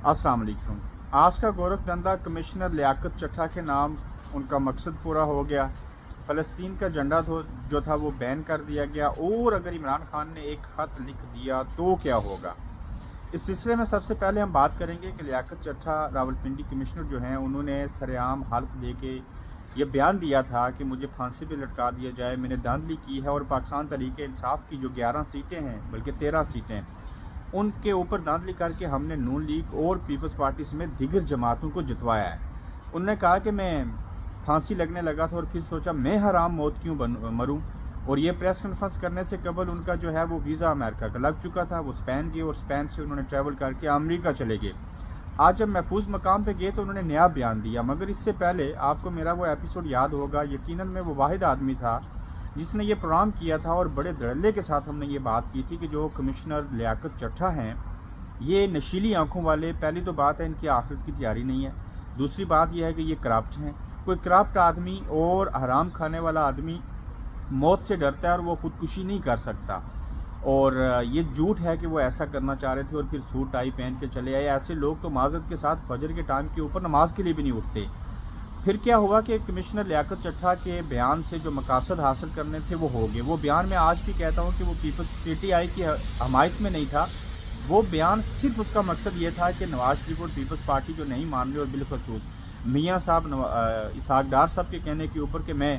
अस्सलाम वालेकुम। आज का गोरखधंधा कमिश्नर लियाकत चट्ठा के नाम उनका मकसद पूरा हो गया। फ़लस्तीन का झंडा जो था वो बैन कर दिया गया, और अगर इमरान खान ने एक ख़त लिख दिया तो क्या होगा। इस सिलसिले में सबसे पहले हम बात करेंगे कि लियाकत चट्ठा रावलपिंडी कमिश्नर जो हैं, उन्होंने सरेआम हल्फ दे के ये बयान दिया था कि मुझे फांसी पे लटका दिया जाए, मैंने धांधली की है और पाकिस्तान तहरीक इंसाफ की जो 11 सीटें हैं, बल्कि 13 सीटें, उनके ऊपर धांधली करके हमने नून लीग और पीपल्स पार्टी समेत दीगर जमातों को जितवाया है। उन्होंने कहा कि मैं फांसी लगने लगा था और फिर सोचा मैं हराम मौत क्यों मरूं। और ये प्रेस कॉन्फ्रेंस करने से कबल उनका जो है वो वीज़ा अमेरिका का लग चुका था। वो स्पेन गए और स्पेन से उन्होंने ट्रैवल करके अमेरिका चले गए। आज जब महफूज मकाम पे गए तो उन्होंने नया बयान दिया, मगर इससे पहले आपको मेरा वो एपिसोड याद होगा। यकीनन मैं वो वाहिद आदमी था जिसने ये प्रोग्राम किया था और बड़े धड़ल्ले के साथ हमने ये बात की थी कि जो कमिश्नर लियाकत चट्ठा हैं, ये नशीली आंखों वाले, पहली तो बात है इनकी आखिरत की तैयारी नहीं है, दूसरी बात यह है कि ये करप्ट हैं। कोई करप्ट आदमी और हराम खाने वाला आदमी मौत से डरता है और वो ख़ुदकुशी नहीं कर सकता। और ये झूठ है कि वो ऐसा करना चाह रहे थे और फिर सूट टाई पहन के चले आए। ऐसे लोग तो माजरत के साथ फजर के टाइम के ऊपर नमाज के लिए भी नहीं उठते। फिर क्या हुआ कि कमिश्नर लियाकत चट्ठा के बयान से जो मकासद हासिल करने थे वो हो गए। वो बयान मैं आज भी कहता हूँ कि वो PTI की हमायत में नहीं था। वो बयान सिर्फ उसका मकसद ये था कि नवाज शरीफ और पीपल्स पार्टी जो नहीं मान रही, और बिलखसूस मियाँ साहब इसहाक डार साहब के कहने के ऊपर कि मैं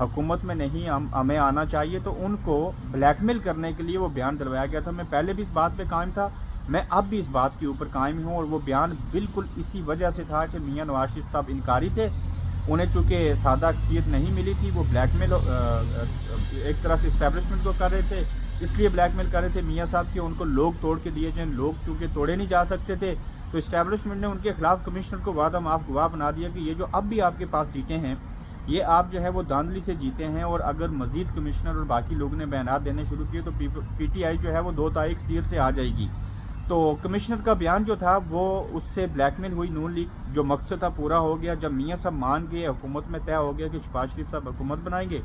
हुकूमत में नहीं, हमें आना चाहिए, तो उनको ब्लैकमेल करने के लिए वो बयान डलवाया गया था। मैं पहले भी इस बात पे कायम था, मैं अब भी इस बात के ऊपर कायम हूँ। और वो बयान बिल्कुल इसी वजह से था कि मियाँ नवाज शरीफ साहब इनकारी थे, उन्हें चूँकि सादा अक्सरियत नहीं मिली थी, वो ब्लैकमेल एक तरह से इस्टेब्लिशमेंट को कर रहे थे, इसलिए ब्लैकमेल कर रहे थे मियाँ साहब कि उनको लोग तोड़ के दिए जाएँ। लोग चूँकि तोड़े नहीं जा सकते थे, तो इस्टेब्लिशमेंट ने उनके खिलाफ कमिश्नर को वादा माफ गवाह बना दिया कि ये जो अब भी आपके पास सीटें हैं, ये आप जो है वो धांधली से जीते हैं। और अगर मज़ीद कमिश्नर और बाकी लोगों ने बयानात देने शुरू किए तो PTI जो है वो 2 तारीख से आ जाएगी। तो कमिश्नर का बयान जो था वो उससे ब्लैकमेल हुई नून लीग, जो मकसद था पूरा हो गया। जब मियाँ साहब मान गए, हुकूमत में तय हो गया कि शहबाज शरीफ साहब हुकूमत बनाएंगे,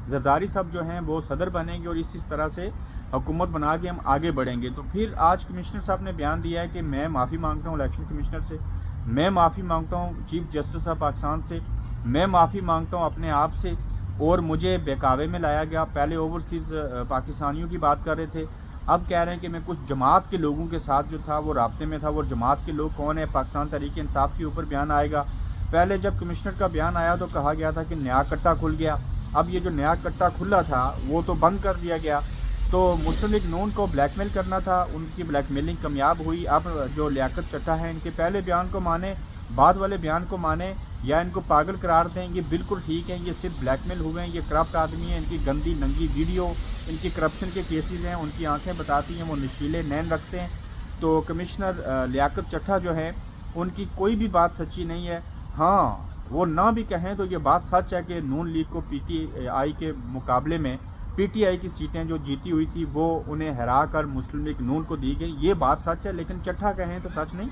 जरदारी साहब जो हैं वो सदर बनेंगे, और इस तरह से हुकूमत बना के हम आगे बढ़ेंगे। तो फिर आज कमिश्नर साहब ने बयान दिया है कि मैं माफ़ी मांगता हूँ इलेक्शन कमिश्नर से, मैं माफ़ी मांगता हूँ चीफ जस्टिस ऑफ पाकिस्तान से, मैं माफ़ी मांगता हूँ अपने आप से, और मुझे बहकावे में लाया गया। पहले ओवरसीज़ पाकिस्तानियों की बात कर रहे थे, अब कह रहे हैं कि मैं कुछ जमात के लोगों के साथ जो था वो राब्ते में था। वो जमात के लोग कौन है? पाकिस्तान तहरीक इंसाफ के ऊपर बयान आएगा। पहले जब कमिश्नर का बयान आया तो कहा गया था कि नया कट्टा खुल गया। अब ये जो नया कट्टा खुला था वो तो बंद कर दिया गया। तो मुस्लिम लीग नून को ब्लैकमेल करना था, उनकी ब्लैकमेलिंग कामयाब हुई। अब जो लियाकत चट्ठा है, इनके पहले बयान को माने, बाद वाले बयान को माने, या इनको पागल करार दें, ये बिल्कुल ठीक है। ये सिर्फ ब्लैकमेल हुए हैं, ये करप्ट आदमी हैं, इनकी गंदी नंगी वीडियो, इनकी करप्शन के केसेस हैं, उनकी आंखें बताती हैं वो नशीले नैन रखते हैं। तो कमिश्नर लियाकत चट्ठा जो है, उनकी कोई भी बात सच्ची नहीं है। हाँ, वो ना भी कहें तो ये बात सच है कि नून लीग को PTI के मुकाबले में PTI की सीटें जो जीती हुई थी वो उन्हें हरा कर मुस्लिम लीग नून को दी गई, ये बात सच है। लेकिन चट्ठा कहें तो सच नहीं,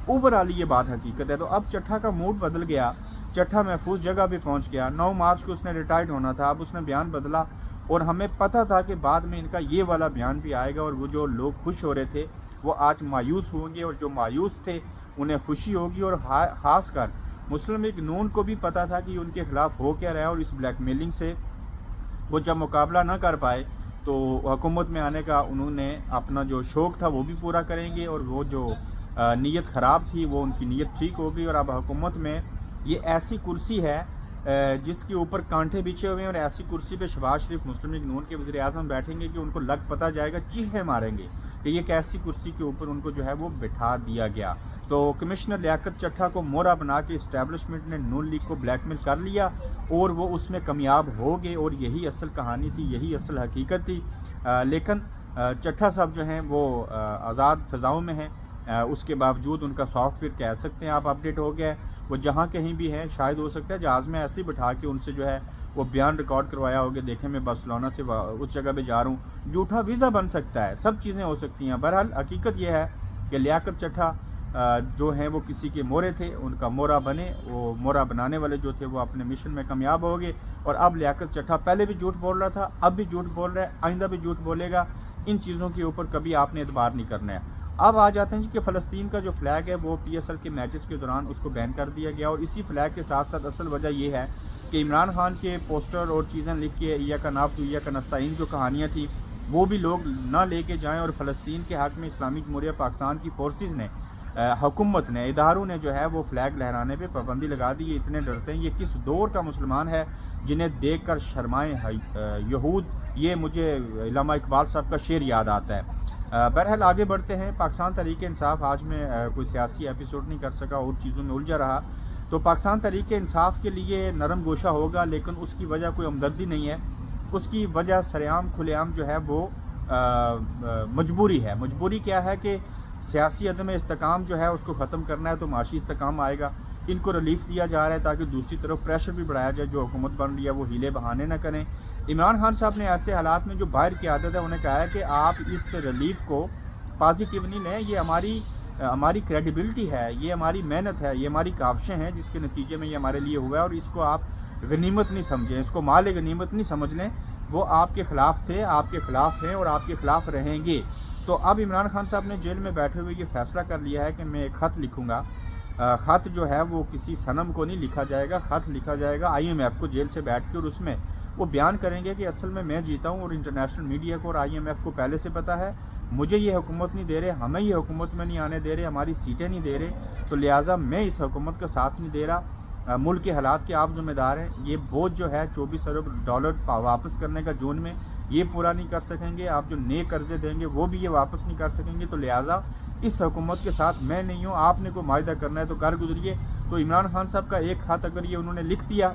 ओवरऑल ये बात हकीकत है। तो अब चट्ठा का मूड बदल गया, चट्ठा महफूज जगह पे पहुंच गया। 9 मार्च को उसने रिटायर्ड होना था, अब उसने बयान बदला, और हमें पता था कि बाद में इनका ये वाला बयान भी आएगा। और वो जो लोग खुश हो रहे थे वो आज मायूस होंगे, और जो मायूस थे उन्हें खुशी होगी। और ख़ास कर मुस्लिम लीग नून को भी पता था कि उनके खिलाफ हो क्या रहा है, और इस ब्लैकमेलिंग से वो जब मुकाबला ना कर पाए तो हुकूमत में आने का उन्होंने अपना जो शौक़ था वो भी पूरा करेंगे। और वो जो नीयत ख़राब थी वो उनकी नीयत ठीक हो गई। और अब हुकूमत में ये ऐसी कुर्सी है जिसके ऊपर कांटे बिछे हुए हैं, और ऐसी कुर्सी पे शहबाज शरीफ मुस्लिम लीग नून के वज़ीर आज़म बैठेंगे कि उनको लग पता जाएगा, चीखें मारेंगे कि ये कैसी कुर्सी के ऊपर उनको जो है वो बिठा दिया गया। तो कमिश्नर लियाकत चट्ठा को मोहरा बना के इस्टेब्लिशमेंट ने नून लीग को ब्लैकमेल कर लिया, और वो उसमें कामयाब हो गए। और यही असल कहानी थी, यही असल हकीकत थी। लेकिन चट्ठा साहब जो हैं वो आज़ाद फ़िज़ाओं में हैं, उसके बावजूद उनका सॉफ्टवेयर कह सकते हैं आप अपडेट हो गया है। वो जहाँ कहीं भी हैं, शायद हो सकता है जहाज़ में ऐसे ही बिठा के उनसे जो है वो बयान रिकॉर्ड करवाया होगा, देखें मैं बार्सिलोना से उस जगह पे जा रहा हूँ, झूठा वीज़ा बन सकता है, सब चीज़ें हो सकती हैं। बहरहाल हकीकत यह है कि लियाकत चट्ठा जो हैं वो किसी के मोहरे थे, उनका मोहरा बने। वो मोहरा बनाने वाले जो थे वो अपने मिशन में कामयाब हो गए। और अब लियाकत चट्ठा पहले भी झूठ बोल रहा था, अब भी झूठ बोल रहा है, आइंदा भी झूठ बोलेगा। इन चीज़ों के ऊपर कभी आपने एतबार नहीं करना है। اب آ جاتے ہیں جی کہ فلسطین کا جو فلیگ ہے وہ پی ایس ایل کے میچز کے دوران اس کو بین کر دیا گیا، اور اسی فلیگ کے ساتھ ساتھ اصل وجہ یہ ہے کہ عمران خان کے پوسٹر اور چیزیں لکھ کے یا کا نابتو یا کا نستعین جو کہانیاں تھیں وہ بھی لوگ نہ لے کے جائیں، اور فلسطین کے حق میں اسلامی جمہوریہ پاکستان کی فورسز نے، حکومت نے، اداروں نے جو ہے وہ فلیگ لہرانے پہ پابندی لگا دی. یہ اتنے ڈرتے ہیں، یہ کس دور کا مسلمان ہے جنہیں دیکھ کر شرمائیں یہود. یہ مجھے علامہ اقبال صاحب کا شعر یاد آتا ہے. بہرحال آگے بڑھتے ہیں. پاکستان تحریک انصاف، آج میں کوئی سیاسی ایپیسوڈ نہیں کر سکا اور چیزوں میں الجھا رہا، تو پاکستان تحریک انصاف کے لیے نرم گوشہ ہوگا، لیکن اس کی وجہ کوئی ہمدردی نہیں ہے. اس کی وجہ سرعام کھلے عام جو ہے وہ مجبوری ہے. مجبوری کیا ہے کہ سیاسی عدم استحکام جو ہے اس کو ختم کرنا ہے، تو معاشی استحکام آئے گا. ان کو ریلیف دیا جا رہا ہے تاکہ دوسری طرف پریشر بھی بڑھایا جائے. جو حکومت بن رہی ہے وہ ہیلے بہانے نہ کریں. عمران خان صاحب نے ایسے حالات میں جو باہر کی عادت ہے انہیں کہا ہے کہ آپ اس ریلیف کو پازیٹیو نہیں لیں، یہ ہماری کریڈیبلٹی ہے، یہ ہماری محنت ہے، یہ ہماری کاوشیں ہیں جس کے نتیجے میں یہ ہمارے لیے ہوا ہے، اور اس کو آپ غنیمت نہیں سمجھیں، اس کو مال غنیمت نہیں سمجھ لیں. وہ آپ کے خلاف تھے، آپ کے خلاف ہیں اور آپ کے خلاف رہیں گے. تو اب عمران خان صاحب نے جیل میں بیٹھے ہوئے یہ فیصلہ کر لیا ہے کہ میں ایک خط لکھوں گا. خط جو ہے وہ کسی صنم کو نہیں لکھا جائے گا، خط لکھا جائے گا IMF کو جیل سے بیٹھ کے، اور اس میں وہ بیان کریں گے کہ اصل میں جیتا ہوں، اور انٹرنیشنل میڈیا کو اور IMF کو پہلے سے پتہ ہے مجھے یہ حکومت نہیں دے رہے، ہمیں یہ حکومت میں نہیں آنے دے رہے، ہماری سیٹیں نہیں دے رہے، تو لہٰذا میں اس حکومت کا ساتھ نہیں دے رہا. ملک کے حالات کے آپ ذمہ دار ہیں. یہ بوجھ جو ہے $24 ارب واپس کرنے کا جون میں یہ پورا نہیں کر سکیں گے. آپ جو نئے قرضے دیں گے وہ بھی یہ واپس نہیں کر سکیں گے. تو لہٰذا اس حکومت کے ساتھ میں نہیں ہوں. آپ نے کوئی معاہدہ کرنا ہے تو کر گزریے. تو عمران خان صاحب کا ایک خط اگر یہ انہوں نے لکھ دیا،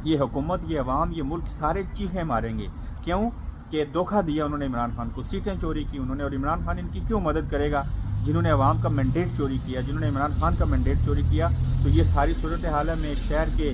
یہ حکومت، یہ عوام، یہ ملک سارے چیخیں ماریں گے. کیوں کہ دھوکہ دیا انہوں نے عمران خان کو، سیٹیں چوری کی انہوں نے، اور عمران خان ان کی کیوں مدد کرے گا جنہوں نے عوام کا مینڈیٹ چوری کیا، جنہوں نے عمران خان کا مینڈیٹ چوری کیا. تو یہ ساری صورتحال ہے. میں ایک شہر کے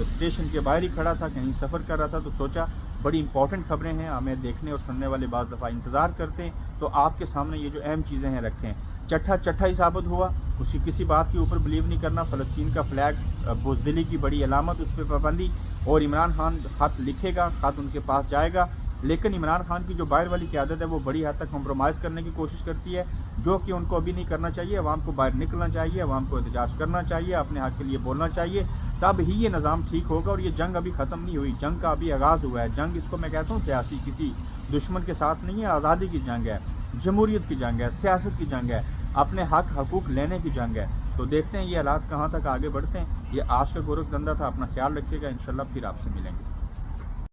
اسٹیشن کے باہر ہی کھڑا تھا، کہیں سفر کر رہا تھا، تو سوچا بڑی امپورٹنٹ خبریں ہیں، ہمیں دیکھنے اور سننے والے بعض دفعہ انتظار کرتے ہیں، تو آپ کے سامنے یہ جو اہم چیزیں ہیں رکھیں. چٹھا ہی ثابت ہوا، اس کی کسی بات کے اوپر بلیو نہیں کرنا. فلسطین کا فلیگ بزدلی کی بڑی علامت، اس پہ پابندی. اور عمران خان خط لکھے گا، خط ان کے پاس جائے گا، لیکن عمران خان کی جو باہر والی قیادت ہے وہ بڑی حد تک کمپرومائز کرنے کی کوشش کرتی ہے، جو کہ ان کو ابھی نہیں کرنا چاہیے. عوام کو باہر نکلنا چاہیے، عوام کو احتجاج کرنا چاہیے، اپنے حق کے لیے بولنا چاہیے، تب ہی یہ نظام ٹھیک ہوگا. اور یہ جنگ ابھی ختم نہیں ہوئی، جنگ کا ابھی آغاز ہوا ہے. جنگ اس کو میں کہتا ہوں سیاسی کسی دشمن کے ساتھ نہیں ہے، آزادی کی جنگ ہے، جمہوریت کی جنگ ہے، سیاست کی جنگ ہے، اپنے حقوق لینے کی جنگ ہے. تو دیکھتے ہیں یہ حالات کہاں تک آگے بڑھتے ہیں. یہ آج کا گورکھ دھندا تھا. اپنا خیال رکھیے گا، انشاءاللہ پھر آپ سے ملیں گے.